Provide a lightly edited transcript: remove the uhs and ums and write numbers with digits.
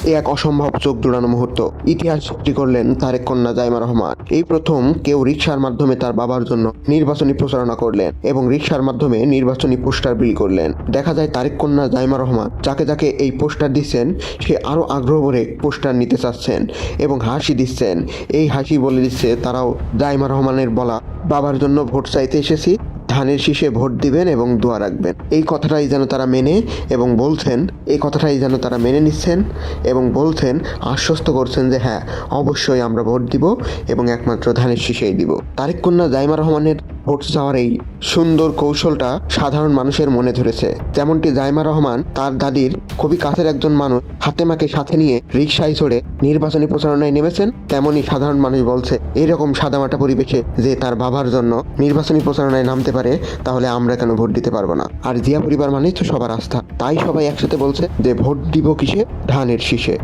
এ এক অসম্ভব চোখ জোড়ানো মুহূর্ত। ইতিহাস সৃষ্টি করলেন তারেক কন্যা জাইমা রহমান। এই প্রথম কেউ রিকশার মাধ্যমে তার বাবার জন্য নির্বাচনী প্রচারণা করলেন এবং রিকশার মাধ্যমে নির্বাচনী পোস্টার বিলি করলেন। দেখা যায় তারেক কন্যা জাইমা রহমান যাকে যাকে এই পোস্টার দিচ্ছেন সে আরো আগ্রহ ভরে পোস্টার নিতে চাচ্ছেন এবং হাসি দিচ্ছেন। এই হাসি বলে দিচ্ছে তারাও জাইমা রহমানের বলা বাবার জন্য ভোট চাইতে এসেছি, ধানের শীষে ভোট দিবেন এবং দোয়া রাখবেন। এই কথাটাই যেন তারা মেনে এবং বলছেন, এই কথাটাই যেন তারা মেনে নিচ্ছেন এবং বলছেন, আশ্বস্ত করছেন যে হ্যাঁ অবশ্যই আমরা ভোট দিব এবং একমাত্র ধানের শীষেই দিব। তারেক কন্যা জাইমা রহমানের ভোট চাওয়ার এই সুন্দর কৌশলটা সাধারণ মানুষের মনে ধরেছে। যেমনটি জাইমা রহমান তার দাদির খুবই কাছের একজন মানুষ হাতেমাকে সাথে নিয়ে রিকশায় চড়ে নির্বাচনী প্রচারণায় নেমেছেন, তেমনই সাধারণ মানুষ বলছে এরকম সাদামাটা পরিবেশে যে তার বাবার জন্য নির্বাচনী প্রচারণায় নামতে পারে তাহলে আমরা কেন ভোট দিতে পারবো না। আর জিয়া পরিবার মানেই তো সবার আস্থা, তাই সবাই একসাথে বলছে যে ভোট দিব কিসে, ধানের শীষে।